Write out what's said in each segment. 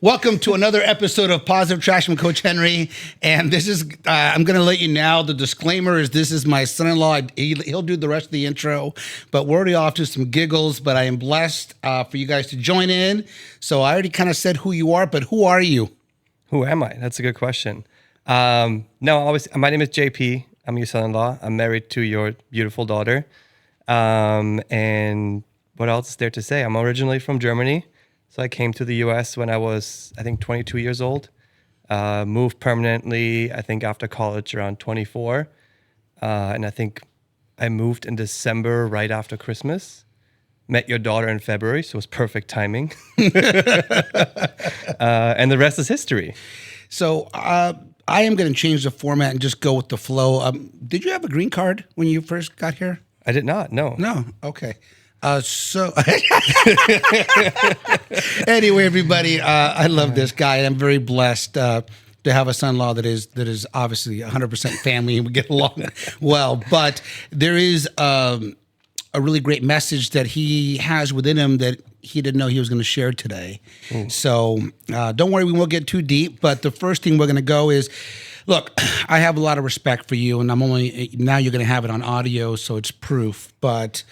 Welcome to another episode of Positive Traction with Coach Henry. And this is, I'm going to let you now, the disclaimer is this is my son-in-law. He'll do the rest of the intro, but we're already off to some giggles, but I am blessed for you guys to join in. So I already kind of said who you are, but who are you? Who am I? That's a good question. My name is JP. I'm your son-in-law. I'm married to your beautiful daughter. And what else is there to say? I'm originally from Germany. So I came to the U.S. when I was, 22 years old. Moved permanently, after college around 24. And I think I moved in December right after Christmas. Met your daughter in February, so it was perfect timing. And the rest is history. So I am going to change the format and just go with the flow. Did you have a green card when you first got here? I did not, no. No? Okay. Anyway, everybody, I love this guy. I'm very blessed to have a son-in-law that is obviously 100% family and we get along well. But there is a really great message that he has within him that he didn't know he was going to share today. So don't worry, we won't get too deep. But the first thing we're going to go is, look, I have a lot of respect for you, and now you're going to have it on audio, so it's proof. But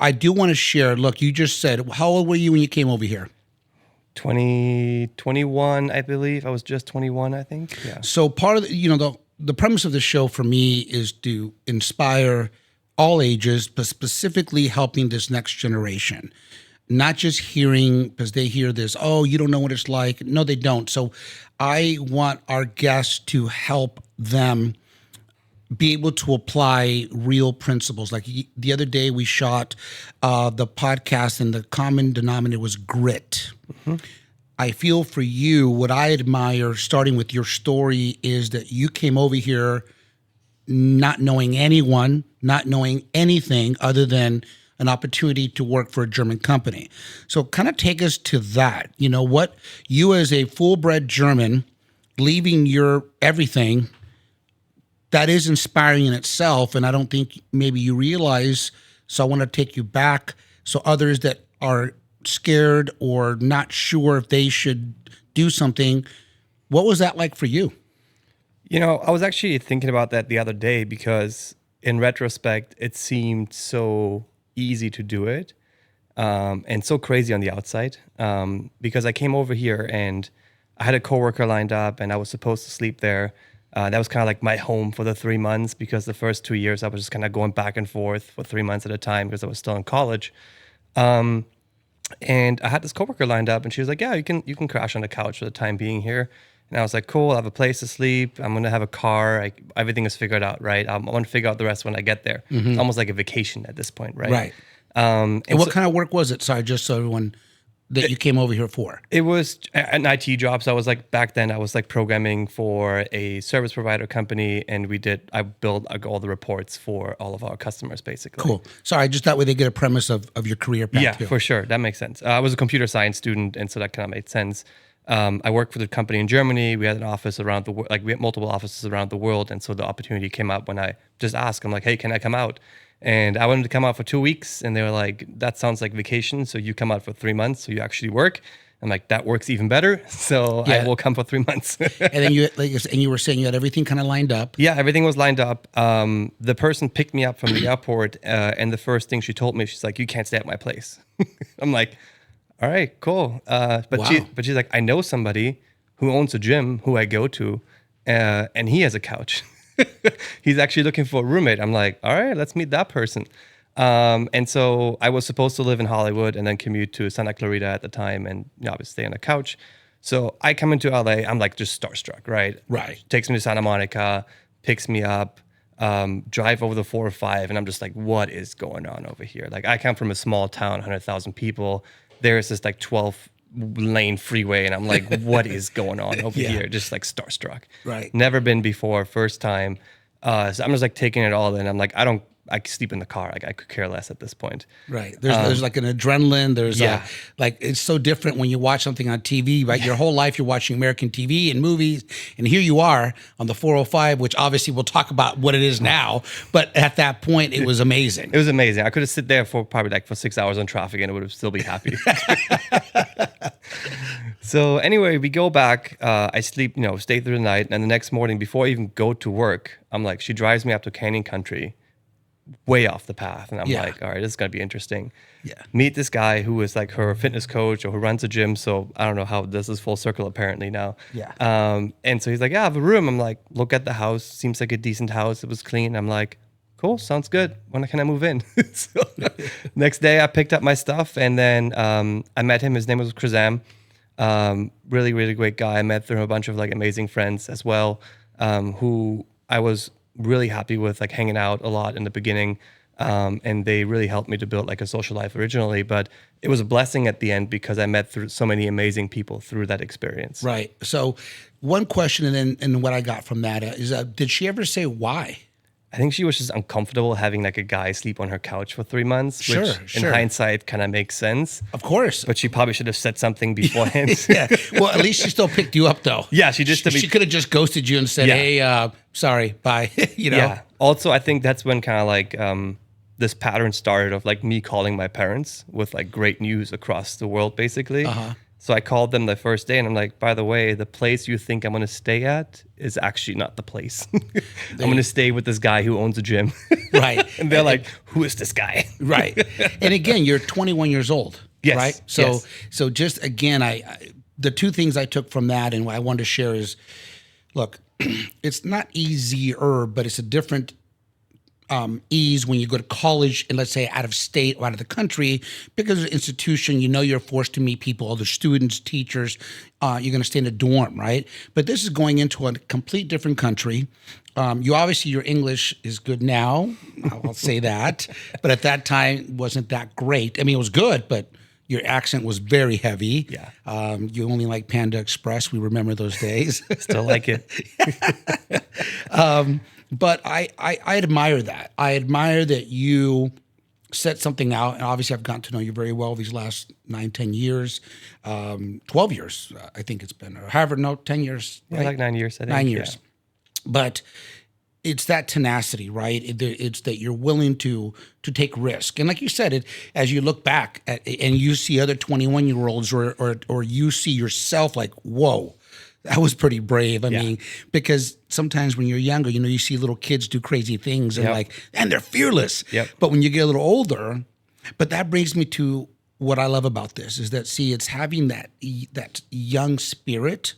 I do want to share. Look, you just said, how old were you when you came over here? 21, I believe. I was just 21, I think. Yeah. So part of the premise of the show for me is to inspire all ages, but specifically helping this next generation. Not just hearing, because they hear this, oh, you don't know what it's like. No, they don't. So I want our guests to help them be able to apply real principles. Like the other day we shot the podcast and the common denominator was grit. Mm-hmm. I feel for you, what I admire, starting with your story, is that you came over here not knowing anyone, not knowing anything other than an opportunity to work for a German company. So kind of take us to that. You know, what you as a full-bred German, leaving your everything, that is inspiring in itself. And I don't think maybe you realize, so I want to take you back so others that are scared or not sure if they should do something, what was that like for you? You know, I was actually thinking about that the other day because in retrospect, it seemed so easy to do it and so crazy on the outside because I came over here and I had a coworker lined up and I was supposed to sleep there. That was kind of like my home for the 3 months because the first 2 years I was just kind of going back and forth for 3 months at a time because I was still in college. And I had this coworker lined up and she was like, yeah, you can crash on the couch for the time being here. And I was like, cool, I have a place to sleep. I'm going to have a car. Everything is figured out, right? I want to figure out the rest when I get there. Mm-hmm. It's almost like a vacation at this point, right? Right. And what kind of work was it? Sorry, just so everyone that you came over here for. It was an IT job. So I was like, back then I was like programming for a service provider company and I built all the reports for all of our customers basically. Cool. Sorry, just that way they get a premise of your career path. Yeah, too. For sure. That makes sense. I was a computer science student and so that kind of made sense. I worked for the company in Germany. We had an office around the world, we had multiple offices around the world. And so the opportunity came up when I just asked, I'm like, hey, can I come out? And I wanted to come out for 2 weeks. And they were like, that sounds like vacation. So you come out for 3 months. So you actually work. I'm like, that works even better. So yeah. I will come for 3 months. And then you were saying you had everything kind of lined up. Yeah, everything was lined up. The person picked me up from the airport. And the first thing she told me, she's like, you can't stay at my place. I'm like, all right, cool. But wow. She's like, I know somebody who owns a gym who I go to, and he has a couch. He's actually looking for a roommate. I'm like, all right, let's meet that person. And so I was supposed to live in Hollywood and then commute to Santa Clarita at the time and obviously stay on the couch. So I come into LA, I'm like just starstruck, right? Right. Takes me to Santa Monica, picks me up, drive over the 405, and I'm just like, what is going on over here? Like I come from a small town, 100,000 people. There's this like 12-lane freeway, and I'm like, what is going on over here? Just like starstruck. Right. Never been before, first time. So I'm just like taking it all in. I'm like, I could sleep in the car. Like I could care less at this point. Right. There's like an adrenaline. There's Yeah. like it's so different when you watch something on TV, right? Your whole life you're watching American TV and movies, and here you are on the 405, which obviously we'll talk about what it is now. But at that point, it was amazing. It was amazing. I could have sit there for probably like for 6 hours on traffic and it would have still be happy. So anyway, we go back. I sleep, stay through the night, and the next morning before I even go to work, I'm like, she drives me up to Canyon Country, way off the path, and I'm like, all right, this is gonna be interesting. Yeah. Meet this guy who is like her fitness coach or who runs a gym. So I don't know how this is full circle apparently now. Yeah. And so he's like, yeah, I have a room. I'm like, look at the house. Seems like a decent house. It was clean. I'm like, cool, sounds good. When can I move in? So next day I picked up my stuff and then I met him. His name was Krizam. Really, really great guy. I met through a bunch of like amazing friends as well, who I was really happy with, like hanging out a lot in the beginning. And they really helped me to build like a social life originally, but it was a blessing at the end because I met through so many amazing people through that experience. Right. So one question and what I got from that is, did she ever say why? I think she was just uncomfortable having like a guy sleep on her couch for 3 months, Sure, which sure. in hindsight kind of makes sense. Of course. But she probably should have said something beforehand. Yeah. Well, at least she still picked you up though. Yeah, she just She could have just ghosted you and said, Yeah. "Hey, sorry, bye." Yeah. Also, I think that's when kind of like this pattern started of like me calling my parents with like great news across the world, basically. So I called them the first day and I'm like, by the way, the place you think I'm going to stay at is actually not the place. I'm going to stay with this guy who owns a gym. Right. And they're like, who is this guy? Right. And again, you're 21 years old. Yes, Right. yes. So just again, the two things I took from that and what I wanted to share is, look, it's not easier, but it's a different ease when you go to college and let's say out of state or out of the country, because of the institution, you're forced to meet people, other students, teachers, you're going to stay in a dorm, right? But this is going into a complete different country. Your English is good now, I'll say that, but at that time it wasn't that great. I mean, it was good, but your accent was very heavy. Yeah. You only like Panda Express. We remember those days. Still like it. But I admire that. I admire that you set something out. And obviously, I've gotten to know you very well these last 9, 10 years, 12 years, I think it's been, or however, no, 10 years. Yeah, right? like 9 years, I think. 9 years. But it's that tenacity, right? It's that you're willing to take risk. And like you said, as you look back at, and you see other 21-year-olds or you see yourself like, whoa, that was pretty brave. I mean, because sometimes when you're younger, you see little kids do crazy things and and they're fearless. Yep. But when you get a little older, but that brings me to what I love about this is that, it's having that young spirit.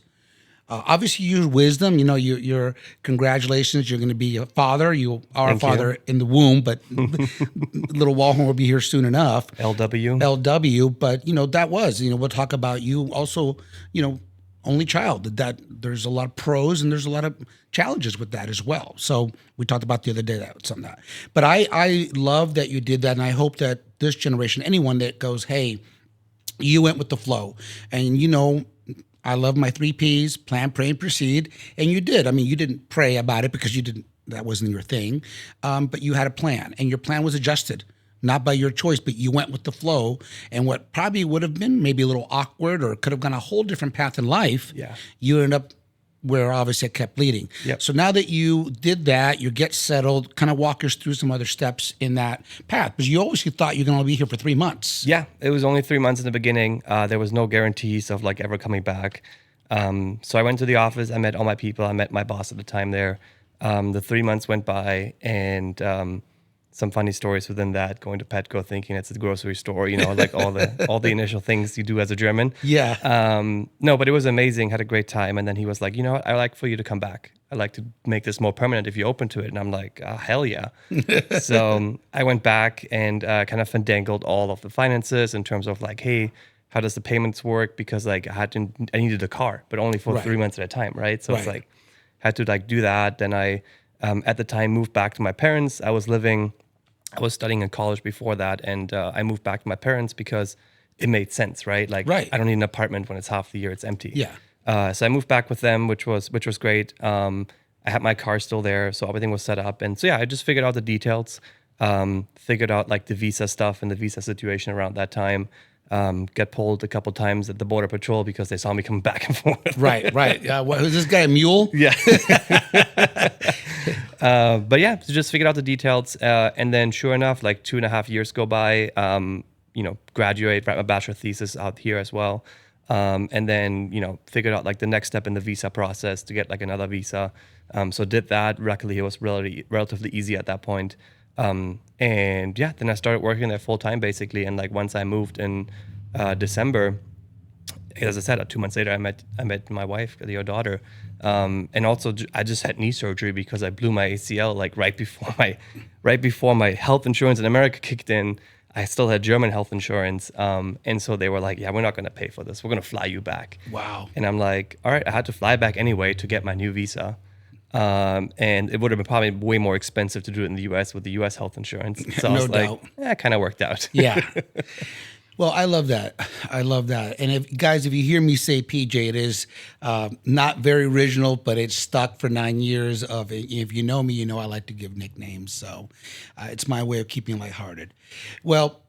Obviously, you use wisdom. Your congratulations. You're going to be a father. You are Thank a father in the womb, but little Wallhorn will be here soon enough. LW. But that was. We'll talk about you also. Only child. That there's a lot of pros and there's a lot of challenges with that as well. So we talked about the other day some of that. But I love that you did that, and I hope that this generation, anyone that goes, hey, you went with the flow, and I love my 3 Ps: plan, pray, and proceed. And you did. I mean, you didn't pray about it because that wasn't your thing. But you had a plan, and your plan was adjusted, not by your choice, but you went with the flow. And what probably would have been maybe a little awkward or could have gone a whole different path in life, you ended up where obviously it kept leading. Yep. So now that you did that, you get settled, kind of walk us through some other steps in that path. Because you always thought you're going to be here for 3 months. Yeah, it was only 3 months in the beginning. There was no guarantees of like ever coming back. So I went to the office. I met all my people. I met my boss at the time there. The 3 months went by, and some funny stories within that. Going to Petco, thinking it's a grocery store. Like all the initial things you do as a German. Yeah. No, but it was amazing. Had a great time. And then he was like, you know what? I'd like for you to come back. I'd like to make this more permanent if you're open to it. And I'm like, hell yeah. So I went back and kind of finagled all of the finances in terms of like, hey, how does the payments work? Because like I needed a car, but only for 3 months at a time, right? So it's like, had to like do that. Then I, at the time, moved back to my parents. I was studying in college before that, and I moved back to my parents because it made sense, right? Like, I don't need an apartment when it's half the year, it's empty. Yeah. So I moved back with them, which was great. I had my car still there, so everything was set up. And so, yeah, I just figured out the details. Figured out like the visa stuff and the visa situation around that time. Got pulled a couple times at the border patrol because they saw me coming back and forth. Right. Was this guy a mule? Yeah. But yeah, so just figured out the details. And then sure enough, like 2.5 years go by, graduate, write my bachelor thesis out here as well. And then, figured out like the next step in the visa process to get like another visa. So did that. Luckily, it was relatively easy at that point. And yeah, then I started working there full time basically. And like once I moved in December, as I said, 2 months later, I met my wife, your daughter, and also I just had knee surgery because I blew my ACL like right before my health insurance in America kicked in. I still had German health insurance, and so they were like, "Yeah, we're not going to pay for this. We're going to fly you back." Wow. And I'm like, "All right." I had to fly back anyway to get my new visa, and it would have been probably way more expensive to do it in the U.S. with the U.S. health insurance. So I was doubt. like, "Yeah, it kind of worked out." Yeah. Well, I love that. And if you hear me say PJ, it is not very original, but it's stuck for 9 years. If you know me, you know I like to give nicknames. So it's my way of keeping lighthearted. Well,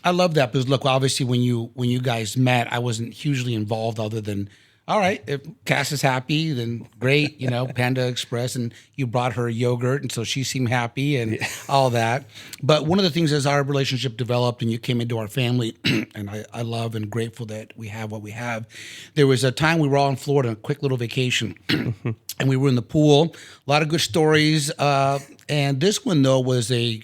I love that because look, obviously when you guys met, I wasn't hugely involved other than, all right, if Cass is happy, then great, Panda Express, and you brought her yogurt, and so she seemed happy and all that. But one of the things as our relationship developed and you came into our family, and I love and grateful that we have what we have, there was a time we were all in Florida, a quick little vacation, and we were in the pool, a lot of good stories. And this one, though, was a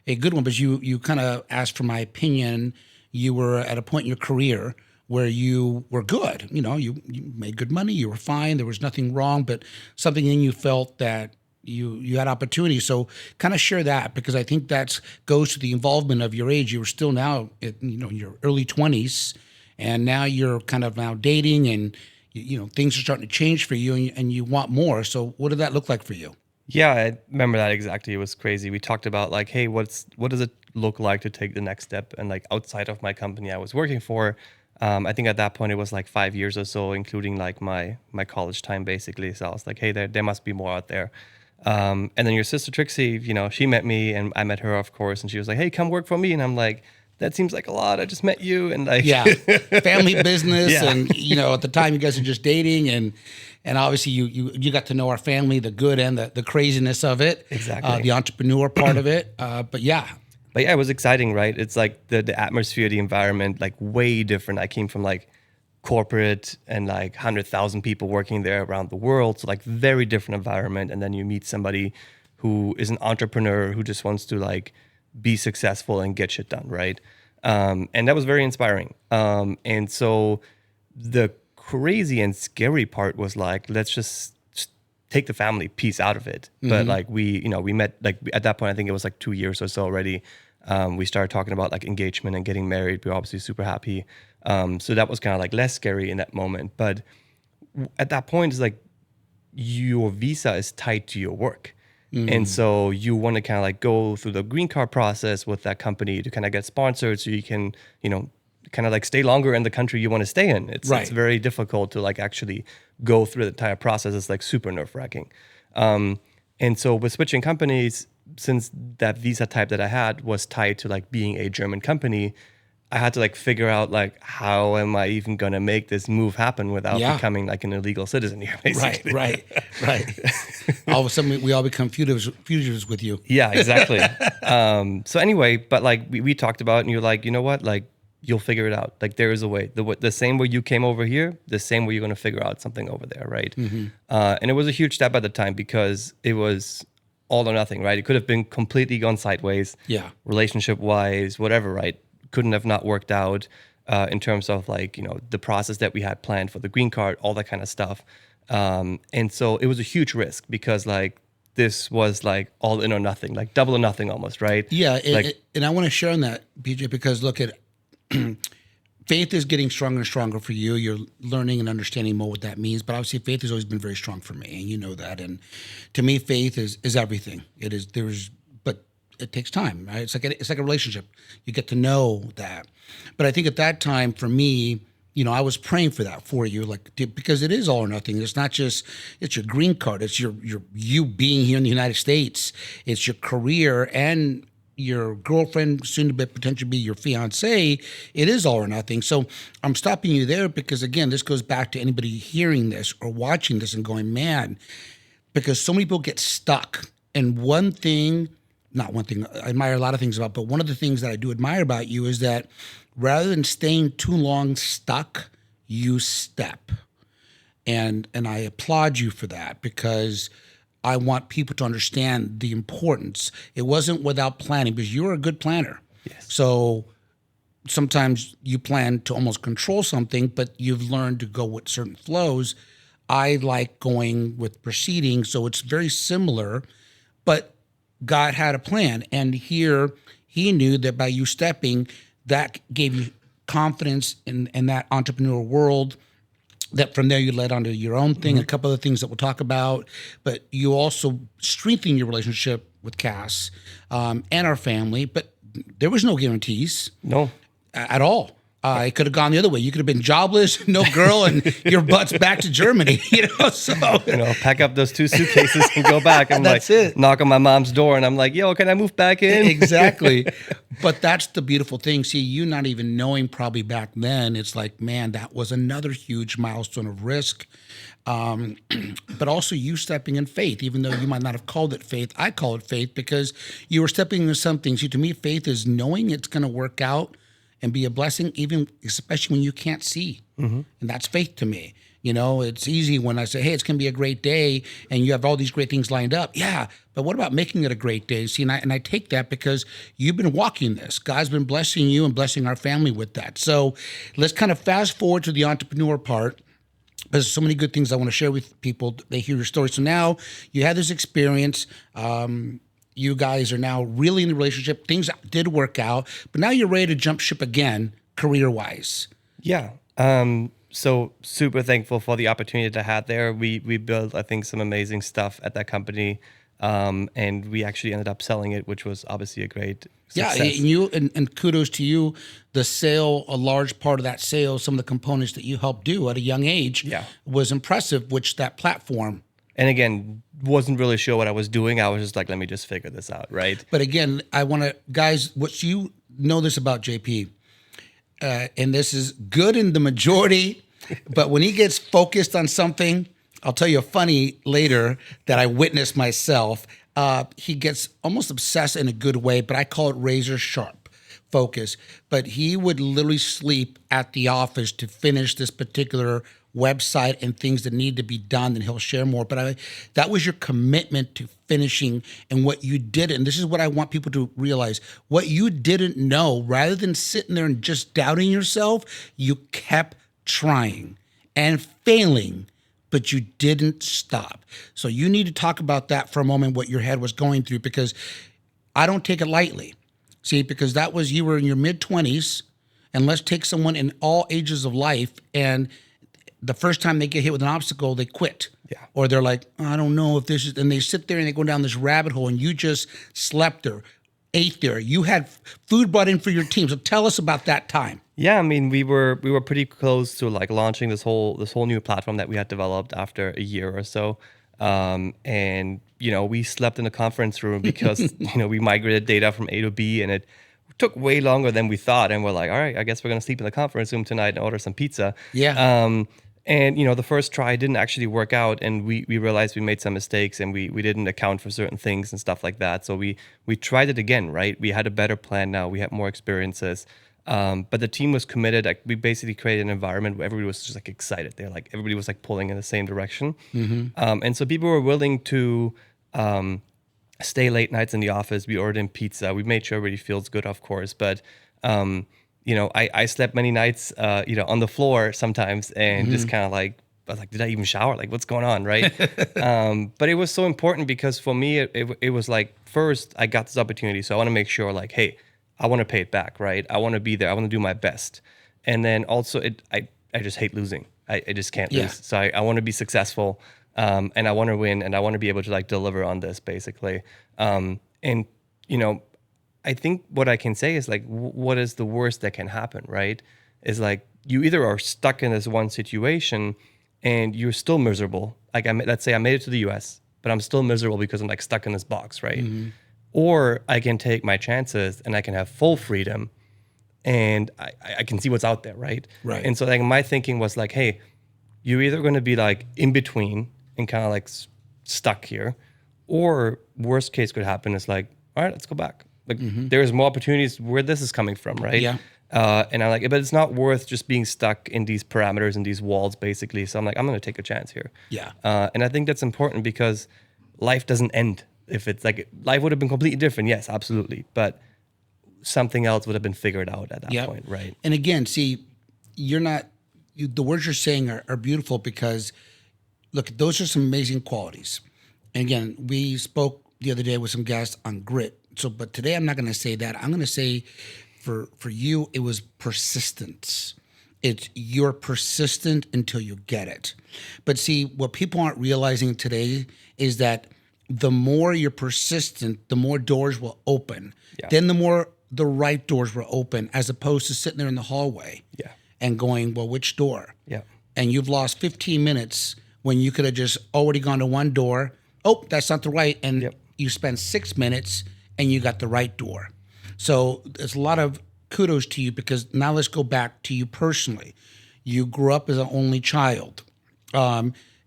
good one because you kind of asked for my opinion. You were at a point in your career where you were good, you made good money, you were fine, there was nothing wrong, but something in you felt that you had opportunity. So kind of share that because I think that goes to the involvement of your age. You were still now, in your early 20s, and now you're kind of now dating, and things are starting to change for you, and you want more. So what did that look like for you? Yeah, I remember that exactly. It was crazy. We talked about like, hey, what does it look like to take the next step? And like outside of my company I was working for, I think at that point it was like 5 years or so, including like my college time basically. So I was like, hey, there must be more out there. And then your sister Trixie, she met me and I met her, of course. And she was like, hey, come work for me. And I'm like, that seems like a lot. I just met you. And like, yeah, family business. Yeah. And, at the time you guys are just dating and obviously you got to know our family, the good and the craziness of it. Exactly. The entrepreneur part of it. But yeah, it was exciting, right? It's like the atmosphere, the environment, like way different. I came from like corporate and like 100,000 people working there around the world. So like very different environment. And then you meet somebody who is an entrepreneur who just wants to like be successful and get shit done, right? And that was very inspiring. And so the crazy and scary part was like, let's just take the family piece out of it. Mm-hmm. But like we met like at that point, I think it was like 2 years or so already. We started talking about like engagement and getting married. We were obviously super happy. So that was kind of like less scary in that moment. But at that point, it's like your visa is tied to your work. Mm-hmm. And so you want to kind of like go through the green card process with that company to kind of get sponsored so you can, kind of like stay longer in the country you want to stay in. It's very difficult to like actually go through the entire process. It's like super nerve-wracking. And so with switching companies, since that visa type that I had was tied to like being a German company, I had to like figure out like how am I even gonna make this move happen without becoming like an illegal citizen here, basically. Right. All of a sudden we all become fugitives with you. Yeah, exactly. So anyway, but like we talked about it and you're like, you know what, like you'll figure it out. Like there is a way. The same way you came over here, the same way you're gonna figure out something over there, right? Mm-hmm. And it was a huge step at the time because it was all or nothing, right? It could have been completely gone sideways, relationship-wise, whatever, right? Couldn't have not worked out in terms of like, the process that we had planned for the green card, all that kind of stuff. And so it was a huge risk because like this was like all in or nothing, like double or nothing almost, right? Yeah, and I want to share on that, BJ, because look at faith is getting stronger and stronger for you. You're learning and understanding more what that means. But obviously, faith has always been very strong for me, and you know that. And to me, faith is everything. It is. But it takes time, right? It's like a relationship. You get to know that. But I think at that time, for me, I was praying for that for you, because it is all or nothing. It's not just it's your green card. It's you being here in the United States. It's your career and your girlfriend, soon to be potentially be your fiance, it is all or nothing. So I'm stopping you there because, again, this goes back to anybody hearing this or watching this and going, man, because so many people get stuck. And not one thing, I admire a lot of things about, but one of the things that I do admire about you is that rather than staying too long stuck, you step. And I applaud you for that because I want people to understand the importance. It wasn't without planning because you're a good planner. Yes. So sometimes you plan to almost control something, but you've learned to go with certain flows. I like going with proceeding, so it's very similar, but God had a plan. And here he knew that by you stepping, that gave you confidence in that entrepreneurial world, that from there you led onto your own thing, a couple of things that we'll talk about, but you also strengthen your relationship with Cass and our family, but there was no guarantees. No. At all. It could have gone the other way. You could have been jobless, no girl, and your butt's back to Germany. So pack up those 2 suitcases and go back. And That's it. Knock on my mom's door, and I'm like, yo, can I move back in? Exactly. But that's the beautiful thing. See, you not even knowing probably back then, it's like, man, that was another huge milestone of risk. But also you stepping in faith, even though you might not have called it faith. I call it faith because you were stepping into something. See, to me, faith is knowing it's going to work out and be a blessing, even especially when you can't see. And that's faith to me. It's easy when I say, hey, it's going to be a great day and you have all these great things lined up. Yeah, but what about making it a great day? See, and I take that because you've been walking this. God's been blessing you and blessing our family with that. So let's kind of fast forward to the entrepreneur part. There's so many good things I want to share with people. They hear your story. So now you had this experience. You guys are now really in the relationship. Things did work out, but now you're ready to jump ship again, career-wise. Yeah. So super thankful for the opportunity that I had there. We built, I think, some amazing stuff at that company, and we actually ended up selling it, which was obviously a great success. Yeah, and kudos to you. The sale, a large part of that sale, some of the components that you helped do at a young age, was impressive. Which that platform. And again, wasn't really sure what I was doing. I was just like, let me just figure this out, right? But again, I want to, guys, what you know this about JP, and this is good in the majority, but when he gets focused on something, I'll tell you a funny later that I witnessed myself. He gets almost obsessed in a good way, but I call it razor sharp focus. But he would literally sleep at the office to finish this particular website and things that need to be done, and he'll share more. But that was your commitment to finishing and what you did. And this is what I want people to realize. What you didn't know, rather than sitting there and just doubting yourself, you kept trying and failing, but you didn't stop. So you need to talk about that for a moment, what your head was going through, because I don't take it lightly. See, because you were in your mid-20s, and let's take someone in all ages of life, and the first time they get hit with an obstacle, they quit. Yeah. Or they're like, I don't know if this is, and they sit there and they go down this rabbit hole, and you just slept there, ate there. You had food brought in for your team. So tell us about that time. Yeah, I mean, we were pretty close to like launching this whole new platform that we had developed after a year or so. And we slept in a conference room because we migrated data from A to B, and it took way longer than we thought. And we're like, all right, I guess we're gonna sleep in the conference room tonight and order some pizza. Yeah. And the first try didn't actually work out, and we realized we made some mistakes, and we didn't account for certain things and stuff like that. So we tried it again, right? We had a better plan now. We had more experiences. But the team was committed. Like, we basically created an environment where everybody was just like excited. They're like, everybody was like pulling in the same direction. And so people were willing to stay late nights in the office. We ordered in pizza. We made sure everybody feels good, of course. But I slept many nights, on the floor sometimes, and just kind of like, I was like, did I even shower? Like, what's going on, right? But it was so important because for me, it was like, first, I got this opportunity, so I want to make sure, like, hey, I want to pay it back, right? I want to be there. I want to do my best. And then also, I just hate losing. I just can't lose. So I want to be successful, and I want to win, and I want to be able to like deliver on this, basically. I think what I can say is like, what is the worst that can happen, right? Is like, you either are stuck in this one situation and you're still miserable. Like, let's say I made it to the US, but I'm still miserable because I'm like stuck in this box, right? or I can take my chances and I can have full freedom, and I can see what's out there, right? Right. And so like my thinking was like, hey, you're either going to be like in between and kind of like stuck here, or worst case could happen is like, all right, let's go back. Like there's more opportunities where this is coming from, right? Yeah. And I'm like, but it's not worth just being stuck in these parameters and these walls, basically. So I'm like, I'm going to take a chance here. Yeah. And I think that's important because life doesn't end. If it's like life would have been completely different, yes, absolutely, but something else would have been figured out at that point, right? And again, see, the words you're saying are beautiful because, look, those are some amazing qualities. And again, we spoke the other day with some guests on grit. So, but today I'm not going to say that. I'm going to say for you, it was persistence. You're persistent until you get it. But see, what people aren't realizing today is that the more you're persistent, the more doors will open. Yeah. Then the more the right doors will open, as opposed to sitting there in the hallway and going, well, which door? Yeah. And you've lost 15 minutes when you could have just already gone to one door. Oh, that's not the right. And you spend 6 minutes and you got the right door. So there's a lot of kudos to you, because now let's go back to you personally. You grew up as an only child.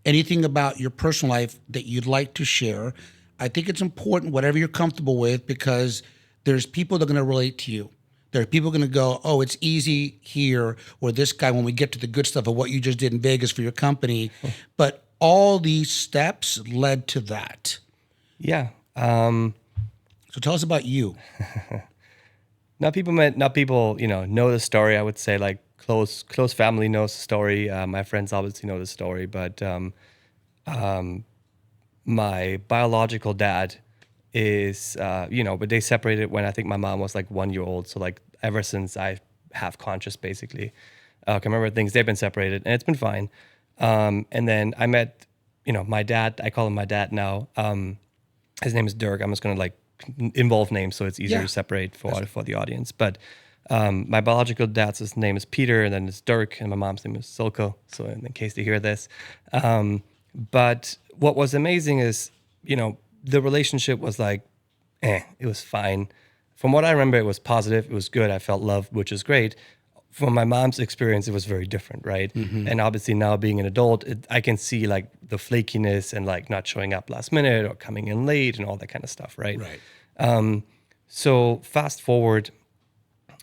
Anything about your personal life that you'd like to share? I think it's important, whatever you're comfortable with, because there's people that are going to relate to you. There are people going to go, oh, it's easy here, or this guy, when we get to the good stuff of what you just did in Vegas for your company. But all these steps led to that. Yeah. So tell us about you. Not people, know the story. I would say like close family knows the story. My friends obviously know the story, but my biological dad is, but they separated when I think my mom was like 1 year old. So like ever since I have conscious, basically, can remember things, they've been separated, and it's been fine. And then I met, my dad. I call him my dad now. His name is Dirk. I'm just gonna like involve names so it's easier to separate for the audience. But my biological dad's name is Peter, and then it's Dirk, and my mom's name is Silko. So in case they hear this, but what was amazing is, the relationship was like, it was fine. From what I remember, it was positive. It was good. I felt love, which is great. From my mom's experience, it was very different, right? Mm-hmm. And obviously now being an adult, I can see like the flakiness and like not showing up last minute or coming in late and all that kind of stuff, right? Right. So fast forward,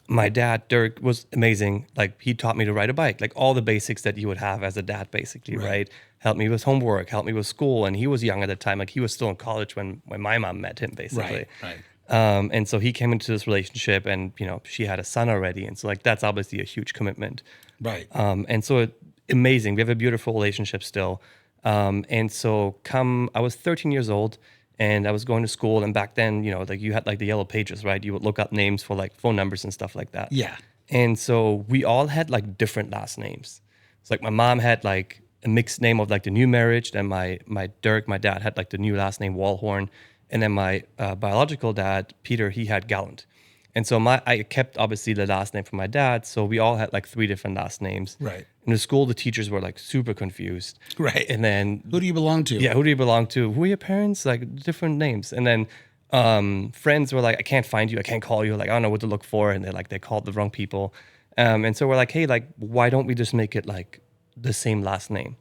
my dad, Dirk, was amazing. Like he taught me to ride a bike, like all the basics that you would have as a dad, basically, right? Helped me with homework, helped me with school. And he was young at the time. Like he was still in college when my mom met him, basically. Right. And so he came into this relationship, and she had a son already, and so like that's obviously a huge commitment, right? And so amazing. We have a beautiful relationship still. And so I was 13 years old, and I was going to school, and back then, like you had like the yellow pages, right? You would look up names for like phone numbers and stuff like that. Yeah. And so we all had like different last names. It's like my mom had like a mixed name of like the new marriage, then my dad had like the new last name Wallhorn. And then my biological dad, Peter, he had Gallant. And so I kept obviously the last name from my dad. So we all had like 3 different last names. Right. In the school, the teachers were like super confused. Right. And then who do you belong to? Yeah, who do you belong to? Who are your parents? Like different names. And then friends were like, I can't find you. I can't call you. Like, I don't know what to look for. And they called the wrong people. And so we're like, hey, like, why don't we just make it like the same last name?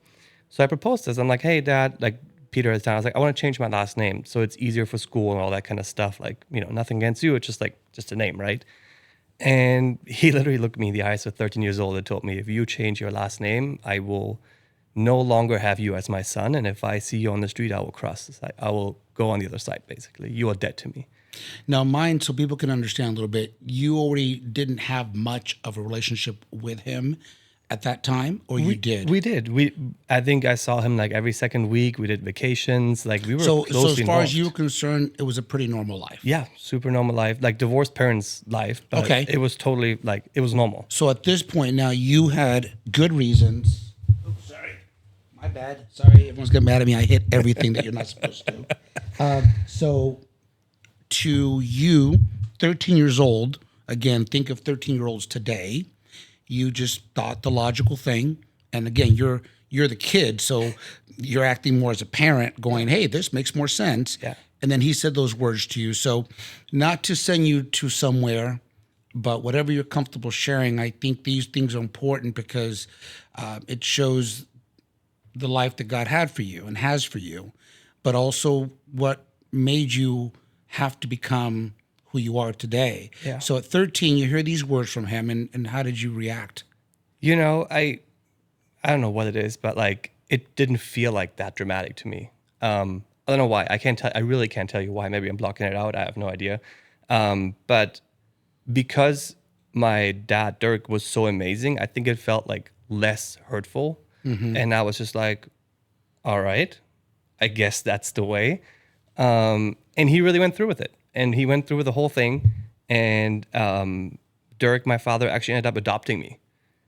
So I proposed this. I'm like, hey, Dad, like, Peter at the time, I was like, I want to change my last name so it's easier for school and all that kind of stuff. Like, nothing against you. It's just a name, right? And he literally looked me in the eyes at 13 years old and told me, if you change your last name, I will no longer have you as my son. And if I see you on the street, I will cross the side. I will go on the other side, basically. You are dead to me. Now, mine, so people can understand a little bit, you already didn't have much of a relationship with him at that time, or you did? We did. I think I saw him like every second week. We did vacations. Like we were so closely as far involved. as you were concerned, it was a pretty normal life. Yeah, super normal life. Like divorced parents' life. But it was totally like, it was normal. So at this point now, you had good reasons. Oops, sorry. My bad. Sorry, everyone's getting mad at me. I hit everything that you're not supposed to. So to you, 13 years old, again, think of 13-year-olds today, you just thought the logical thing. And again, you're the kid, so you're acting more as a parent going, hey, this makes more sense. Yeah. And then he said those words to you. So not to send you to somewhere, but whatever you're comfortable sharing, I think these things are important because it shows the life that God had for you and has for you, but also what made you have to become who you are today. Yeah. So at 13, you hear these words from him, and how did you react? You know, I don't know what it is, but like it didn't feel like that dramatic to me. I don't know why. I really can't tell you why. Maybe I'm blocking it out. I have no idea. But because my dad, Dirk, was so amazing, I think it felt like less hurtful. And I was just like, all right, I guess that's the way. And he really went through with it. And he went through with the whole thing. And Dirk, my father, actually ended up adopting me.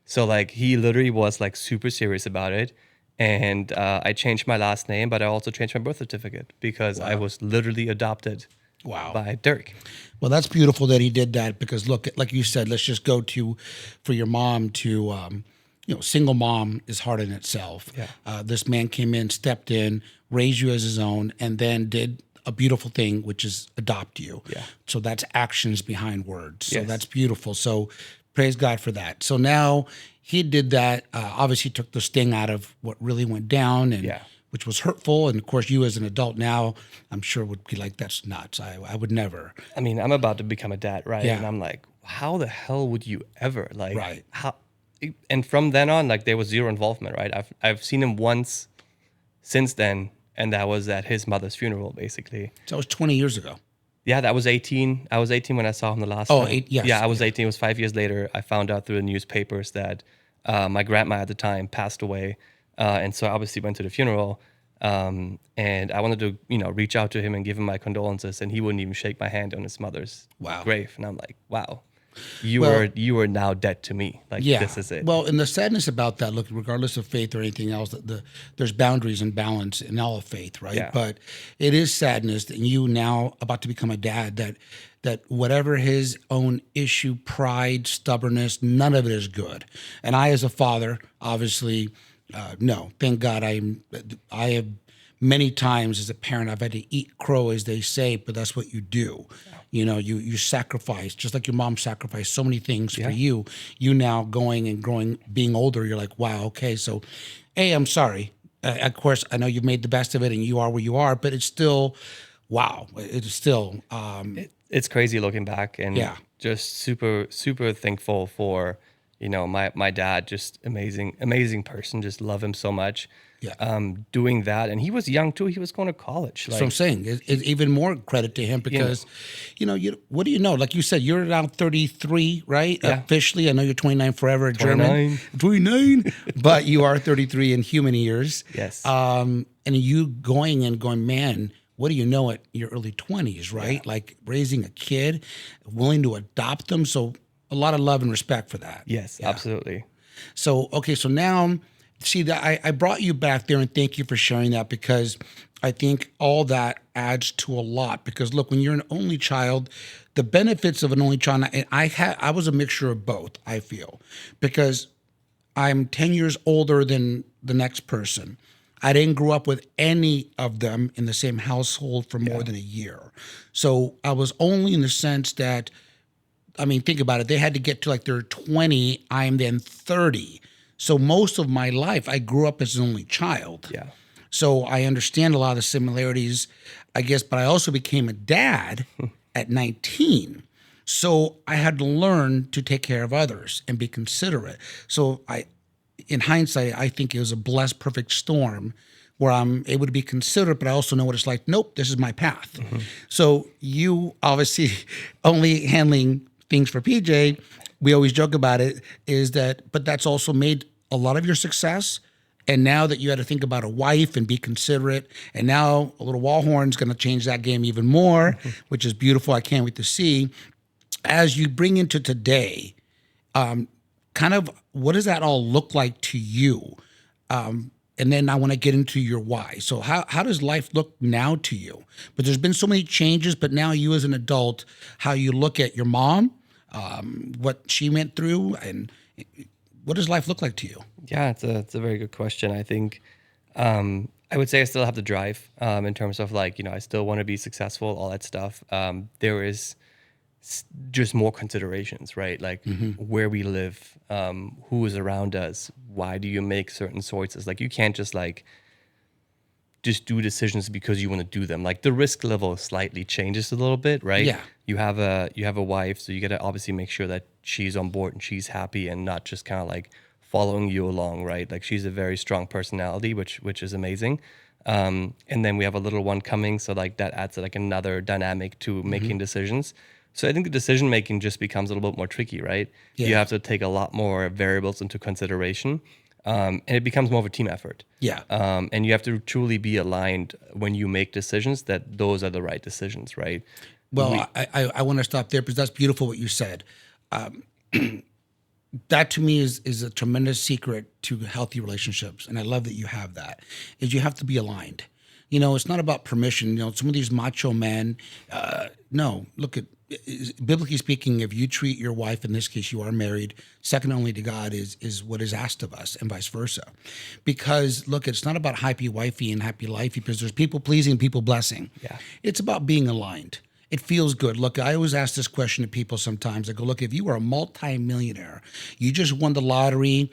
So like he literally was like super serious about it. And I changed my last name, but I also changed my birth certificate because I was literally adopted by Dirk. Well, that's beautiful that he did that because look, like you said, let's just go to, for your mom to, single mom is hard in itself. Yeah. This man came in, stepped in, raised you as his own, and then did a beautiful thing, which is adopt you. Yeah. So that's actions behind words. So Yes. that's beautiful. So praise God for that. So now he did that, obviously took the sting out of what really went down and which was hurtful. And of course, you as an adult now, I'm sure would be like, that's nuts. I would never. I mean, I'm about to become a dad, right? Yeah. And I'm like, how the hell would you ever Right. how? And from then on, like there was zero involvement, right? I've seen him once since then, and that was at his mother's funeral, basically. So that was 20 years ago. Yeah, that was 18. I was 18 when I saw him the last Oh, time. yes. Yeah, I was 18. It was 5 years later. I found out through the newspapers that my grandma at the time passed away. And so I obviously went to the funeral. And I wanted to, reach out to him and give him my condolences. And he wouldn't even shake my hand on his mother's grave. And I'm like, wow, you are now dead to me. Like, this is it. Well, and the sadness about that, look, regardless of faith or anything else, there's boundaries and balance in all of faith, right? Yeah. But it is sadness that you now about to become a dad, that whatever his own issue, pride, stubbornness, none of it is good. And I, as a father, obviously, no, thank God I have many times as a parent, I've had to eat crow, as they say, but that's what you do. You sacrifice, just like your mom sacrificed so many things for you. You now going and growing, being older, you're like, wow, okay, so, hey, I'm sorry. Of course, I know you've made the best of it and you are where you are, but it's still, wow, it's still. It's crazy looking back and just super, super thankful for, my dad, just amazing person, just love him so much. Doing that. And he was young too. He was going to college. That's what I'm saying. It's even more credit to him because, what do you know? Like you said, you're now 33, right? Yeah. Officially. I know you're 29 forever, German. 29. But you are 33 in human years. Yes. And you going, man, what do you know at your early 20s, right? Yeah. Like raising a kid, willing to adopt them. So a lot of love and respect for that. Yes, absolutely. So, okay, so now, see, that I brought you back there and thank you for sharing that because I think all that adds to a lot. Because look, when you're an only child, the benefits of an only child, and I was a mixture of both, I feel, because I'm 10 years older than the next person. I didn't grow up with any of them in the same household for more than a year. So I was only in the sense that, think about it. They had to get to like they're 20. I'm then 30. So most of my life, I grew up as an only child. Yeah. So I understand a lot of the similarities, I guess, but I also became a dad at 19. So I had to learn to take care of others and be considerate. So in hindsight, I think it was a blessed, perfect storm where I'm able to be considerate, but I also know what it's like. Nope, this is my path. Mm-hmm. So you obviously only handling things for PJ, we always joke about it, but that's also made a lot of your success. And now that you had to think about a wife and be considerate, and now a little Wallhorn's going to change that game even more, which is beautiful. I can't wait to see. As you bring into today, kind of what does that all look like to you? And then I want to get into your why. So how does life look now to you? But there's been so many changes, but now you as an adult, how you look at your mom, what she went through, and what does life look like to you? Yeah, it's a very good question. I think I I would say I still have the drive in terms of like, I still want to be successful, all that stuff. There is just more considerations, right? Like where we live, who is around us, why do you make certain choices? Like you can't just do decisions because you want to do them. Like the risk level slightly changes a little bit, right? Yeah. You have a wife, so you got to obviously make sure that she's on board and she's happy and not just kind of like following you along, right? Like she's a very strong personality, which is amazing. And then we have a little one coming, so like that adds like another dynamic to making decisions. So I think the decision making just becomes a little bit more tricky, right? Yeah. You have to take a lot more variables into consideration, and it becomes more of a team effort. Yeah. And you have to truly be aligned when you make decisions that those are the right decisions, right? Well, I want to stop there because that's beautiful what you said. That to me is a tremendous secret to healthy relationships, and I love that you have that. Is you have to be aligned. It's not about permission. Some of these macho men. No, look at biblically speaking. If you treat your wife, in this case, you are married, second only to God, is what is asked of us, and vice versa. Because look, it's not about happy wifey and happy lifey. Because there's people pleasing, people blessing. Yeah. It's about being aligned. It feels good. Look, I always ask this question to people sometimes. I go, look, if you were a multi-millionaire, you just won the lottery,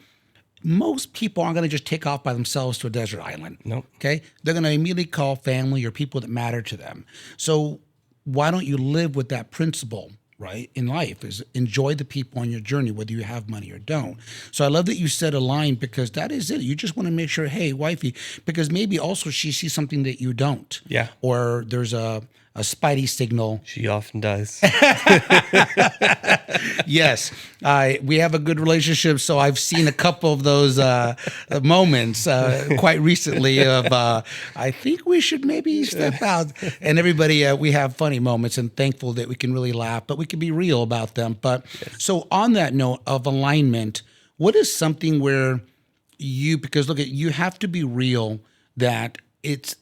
most people aren't going to just take off by themselves to a desert island. Nope. Okay? They're going to immediately call family or people that matter to them. So why don't you live with that principle, right, in life, is enjoy the people on your journey, whether you have money or don't. So I love that you said aligned, because that is it. You just want to make sure, hey, wifey, because maybe also she sees something that you don't. Yeah. Or there's a spidey signal. She often does. Yes, we have a good relationship, so I've seen a couple of those moments quite recently of I think we should maybe step out. And everybody, we have funny moments, and thankful that we can really laugh, but we can be real about them. But so on that note of alignment, what is something where because look, you have to be real that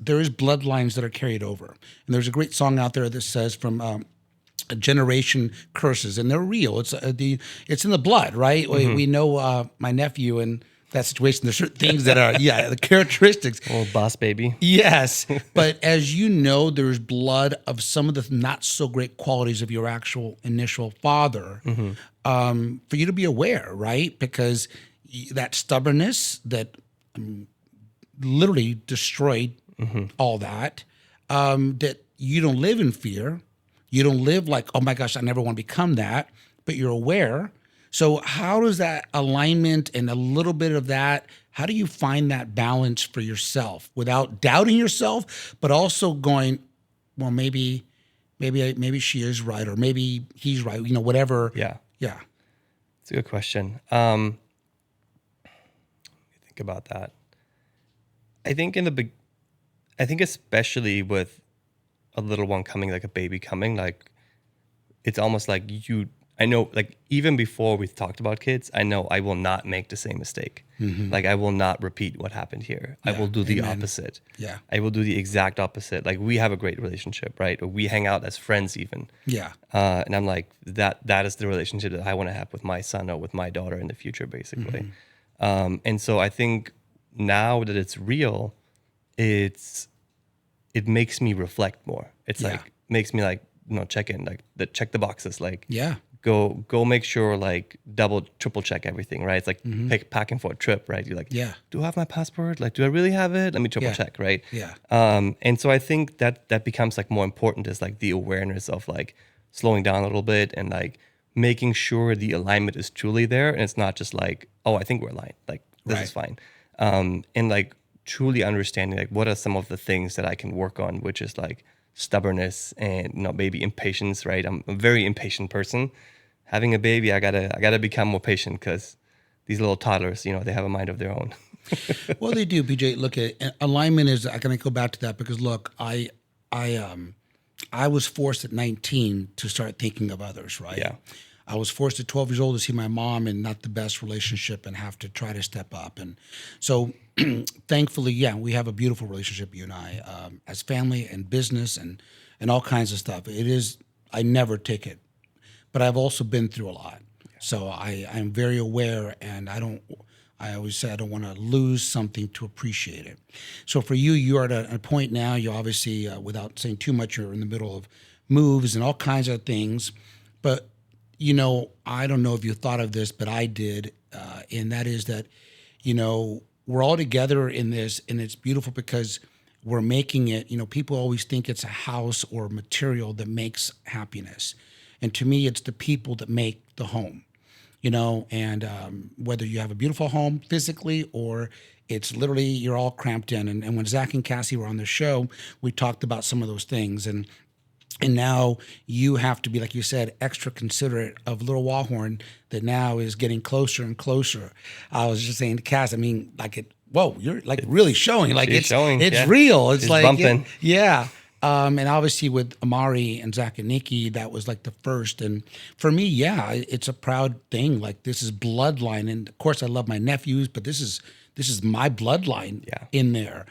there is bloodlines that are carried over. And there's a great song out there that says from a generation curses, and they're real. It's in the blood, right? We know my nephew and that situation. There's certain things that are, the characteristics. Oh, boss baby. Yes. But as you know, there's blood of some of the not so great qualities of your actual initial father, for you to be aware, right? Because that stubbornness that literally destroyed all that, that you don't live in fear. You don't live like, oh my gosh, I never want to become that, but you're aware. So how does that alignment and a little bit of that, how do you find that balance for yourself without doubting yourself, but also going, well, maybe she is right, or maybe he's right, whatever. Yeah. Yeah. It's a good question. Think about that. I think I think especially with a little one coming, like a baby coming, like it's almost like I know, like even before we talked about kids, I know I will not make the same mistake. Like I will not repeat what happened here. I will do the opposite. Yeah. I will do the exact opposite. Like we have a great relationship, right? Or we hang out as friends even. Yeah. And I'm like, that is the relationship that I want to have with my son or with my daughter in the future, basically. And so I think now that it's real, it makes me reflect more. It's like makes me like, check in, like check the boxes, like go make sure, like double, triple check everything, right? It's like packing for a trip, right? You're like, do I have my passport? Like, do I really have it? Let me triple check, right? Yeah. And so I think that becomes like more important, is like the awareness of like slowing down a little bit and like making sure the alignment is truly there. And it's not just like, oh, I think we're aligned. Like this is fine. And like truly understanding like what are some of the things that I can work on, which is like stubbornness and maybe impatience, right? I'm a very impatient person. Having a baby, I gotta become more patient, because these little toddlers, they have a mind of their own. Well, they do, BJ. Look, at alignment is. I can go back to that because look, I was forced at 19 to start thinking of others, right? Yeah. I was forced at 12 years old to see my mom in not the best relationship and have to try to step up. And so thankfully, we have a beautiful relationship, you and I, as family and business and all kinds of stuff. I never take it, but I've also been through a lot. So I'm very aware, and I always say I don't want to lose something to appreciate it. So for you, you are at a point now, you obviously, without saying too much, you're in the middle of moves and all kinds of things. But, I don't know if you thought of this, but I did. And that is that, we're all together in this, and it's beautiful because we're making it, people always think it's a house or material that makes happiness. And to me, it's the people that make the home, and whether you have a beautiful home physically or it's literally you're all cramped in. And when Zach and Cassie were on the show, we talked about some of those things. And now you have to be, like you said, extra considerate of little Wallhorn that now is getting closer and closer. I was just saying to Cass, whoa, you're like really showing, like it's showing, it's real. It's like, bumping. Yeah. And obviously with Amari and Zach and Nikki, that was like the first. And for me, yeah, it's a proud thing. Like this is bloodline. And of course I love my nephews, but this is my bloodline in there.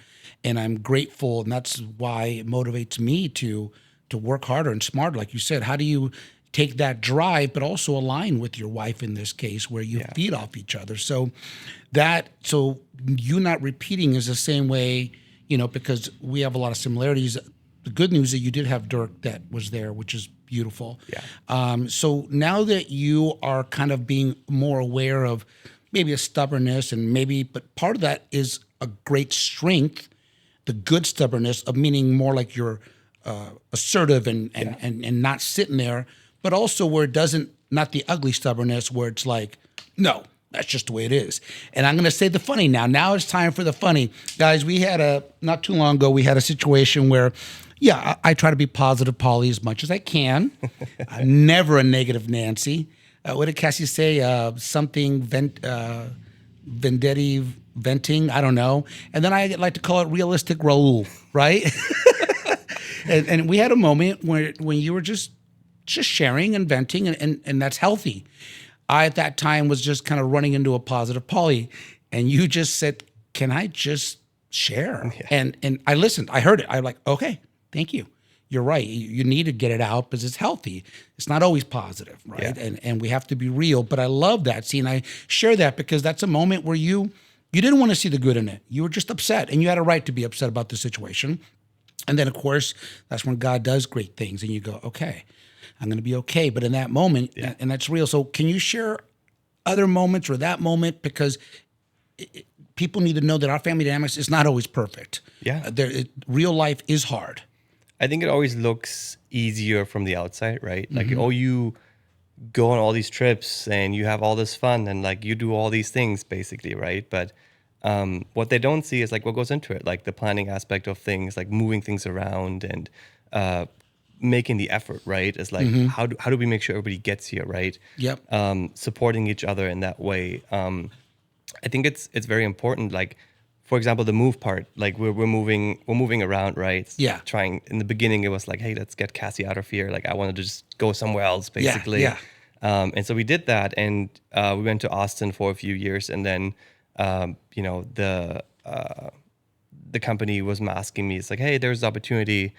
And I'm grateful. And that's why it motivates me to work harder and smarter. Like you said, how do you take that drive, but also align with your wife in this case where you feed off each other? So you not repeating is the same way, because we have a lot of similarities. The good news is that you did have Dirk that was there, which is beautiful. Yeah. So now that you are kind of being more aware of maybe a stubbornness but part of that is a great strength, the good stubbornness of meaning more like you're assertive and not sitting there, but also where it doesn't, not the ugly stubbornness where it's like, no, that's just the way it is. And I'm going to say the funny now. Now it's time for the funny. Guys, we had not too long ago, we had a situation where, I try to be positive Polly as much as I can. I'm never a negative Nancy. What did Cassie say? Something vendetti venting? I don't know. And then I like to call it realistic Raul, right? and we had a moment when you were just sharing and venting, and that's healthy. I, at that time, was just kind of running into a positive Polly, and you just said, can I just share? Yeah. And I listened. I heard it. I'm like, okay, thank you. You're right. You need to get it out because it's healthy. It's not always positive, right? Yeah. And we have to be real. But I love that. See, and I share that because that's a moment where you didn't want to see the good in it. You were just upset, and you had a right to be upset about the situation. And then, of course, that's when God does great things, and you go, okay, I'm going to be okay. But in that moment, and that's real. So can you share other moments or that moment? Because people need to know that our family dynamics is not always perfect. Yeah. Real life is hard. I think it always looks easier from the outside, right? Like, you go on all these trips and you have all this fun and like you do all these things basically, right? But what they don't see is like what goes into it, like the planning aspect of things, like moving things around and making the effort, right? It's like how do we make sure everybody gets here, right? Yep. Supporting each other in that way. I think it's very important. Like, for example, the move part, like we're moving around, right? Yeah. Trying in the beginning, it was like, hey, let's get Cassie out of here. Like I wanted to just go somewhere else, basically. Yeah. And so we did that, and we went to Austin for a few years, and then the company was asking me, it's like, hey, there's opportunity.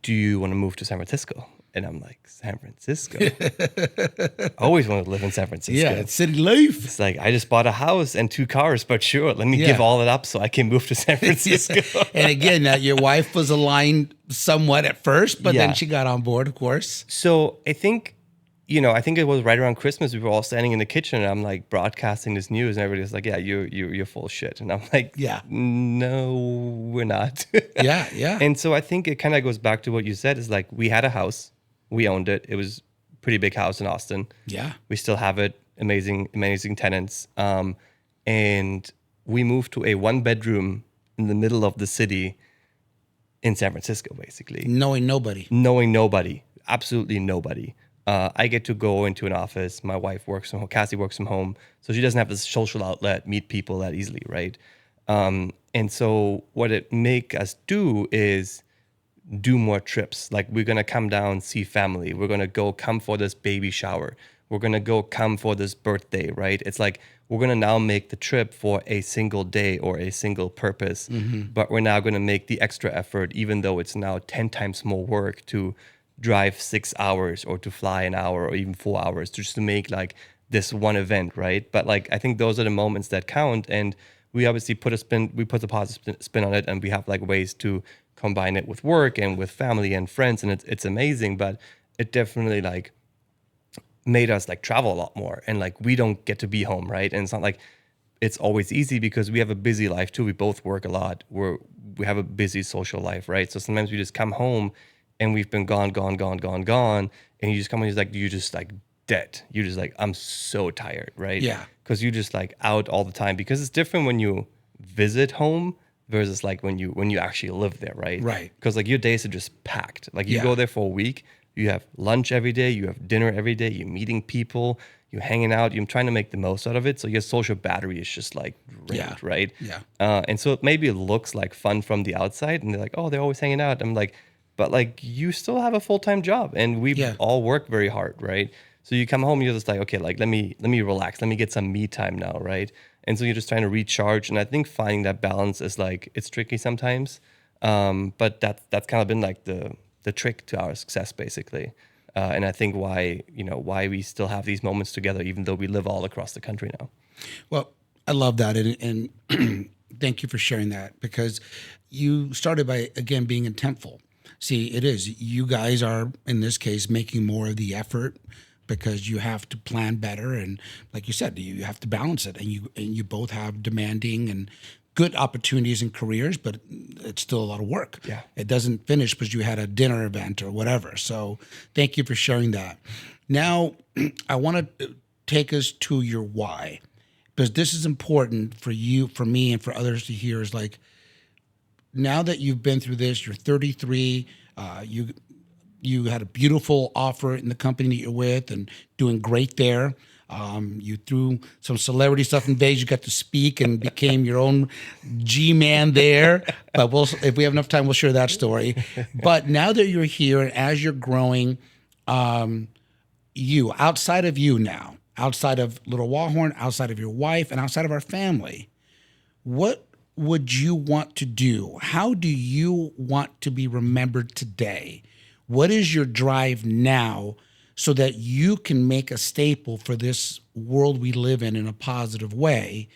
Do you want to move to San Francisco? And I'm like, San Francisco? I always wanted to live in San Francisco. Yeah, it's city life. It's like, I just bought a house and 2 cars, but sure, let me give all it up so I can move to San Francisco. And again, your wife was aligned somewhat at first, but then she got on board, of course. So I think it was right around Christmas. We were all standing in the kitchen, and I'm like broadcasting this news, and everybody was like, "Yeah, you're full of shit." And I'm like, "Yeah, no, we're not." Yeah. And so I think it kind of goes back to what you said. Is like we had a house, we owned it. It was a pretty big house in Austin. Yeah, we still have it. Amazing tenants. And we moved to a 1-bedroom in the middle of the city in San Francisco, basically. Knowing nobody. Absolutely nobody. I get to go into an office. My wife works from home. Cassie works from home. So she doesn't have this social outlet, meet people that easily, right? And so what it make us do is do more trips. Like we're going to come down, see family. We're going to come for this baby shower. We're going to come for this birthday, right? It's like we're going to now make the trip for a single day or a single purpose. But we're now going to make the extra effort, even though it's now 10 times more work to drive 6 hours or to fly an hour or even 4 hours, just to make like this one event, right? But like I think those are the moments that count, and we obviously put a positive spin on it, and we have like ways to combine it with work and with family and friends, and it's amazing. But it definitely like made us like travel a lot more, and like we don't get to be home, right? And it's not like it's always easy because we have a busy life too. We both work a lot. We have a busy social life, right? So sometimes we just come home and we've been gone, and you just come home, you're just like dead. You're just like, I'm so tired, right? Yeah. Because you're just like out all the time. Because it's different when you visit home versus like when you actually live there, right? Right. Because like your days are just packed. Like you Yeah. go there for a week, you have lunch every day, you have dinner every day, you're meeting people, you're hanging out, you're trying to make the most out of it. So your social battery is just like drained, Yeah. right? Yeah. And so maybe it looks like fun from the outside, and they're like, oh, they're always hanging out. I'm like, but like you still have a full-time job, and we Yeah. all work very hard, right? So you come home, you're just like, okay, like let me relax, let me get some me time now, right? And so you're just trying to recharge. And I think finding that balance is like it's tricky sometimes, but that's kind of been like the trick to our success, basically. And I think why we still have these moments together, even though we live all across the country now. Well, I love that, and thank you for sharing that, because you started by again being intentful. See, it is you guys are in this case making more of the effort because you have to plan better, and like you said, you have to balance it, and you both have demanding and good opportunities and careers, but it's still a lot of work. Yeah. It doesn't finish because you had a dinner event or whatever. So thank you for sharing that. Now, I want to take us to your why, because this is important for you, for me, and for others to hear. Is like, now that you've been through this, you're 33, you had a beautiful offer in the company that you're with and doing great there. You threw some celebrity stuff in Vegas. You got to speak and became your own G-man there. But if we have enough time, we'll share that story. But now that you're here and as you're growing, outside of you now, outside of Little Wallhorn, outside of your wife, and outside of our family, what would you want to do? How do you want to be remembered today? What is your drive now so that you can make a staple for this world we live in a positive way?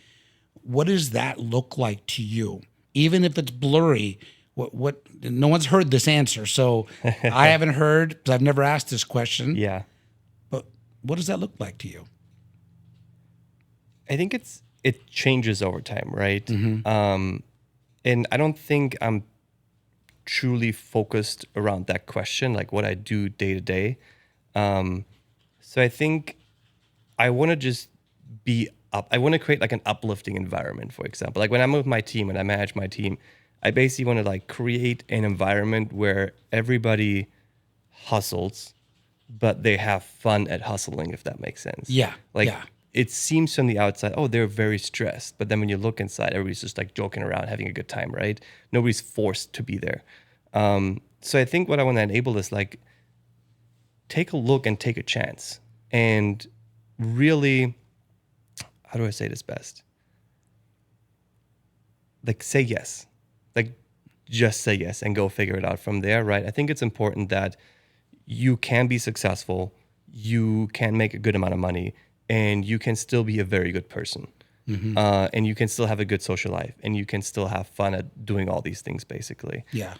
What does that look like to you? Even if it's blurry, what no one's heard this answer, so I haven't heard because I've never asked this question. Yeah. But what does that look like to you? I think it changes over time, right? Mm-hmm. And I don't think I'm truly focused around that question, like what I do day to day. So I think I want to just be up. I want to create like an uplifting environment, for example. Like when I'm with my team and I manage my team, I basically want to like create an environment where everybody hustles, but they have fun at hustling, if that makes sense. Yeah. Like yeah. it seems from the outside, oh, they're very stressed. But then when you look inside, everybody's just like joking around, having a good time, right? Nobody's forced to be there. So I think what I want to enable is like, take a look and take a chance. And really, how do I say this best? Like say yes. Like just say yes and go figure it out from there, right? I think it's important that you can be successful, you can make a good amount of money, and you can still be a very good person. Mm-hmm. And you can still have a good social life, and you can still have fun at doing all these things, basically. Yeah.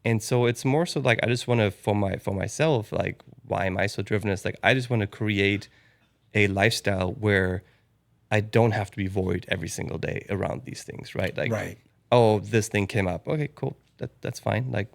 And so it's more so like I just want to for myself, like why am I so driven? It's like I just want to create a lifestyle where I don't have to be worried every single day around these things, right? Like, Right. oh, this thing came up. Okay, cool. That's fine. Like,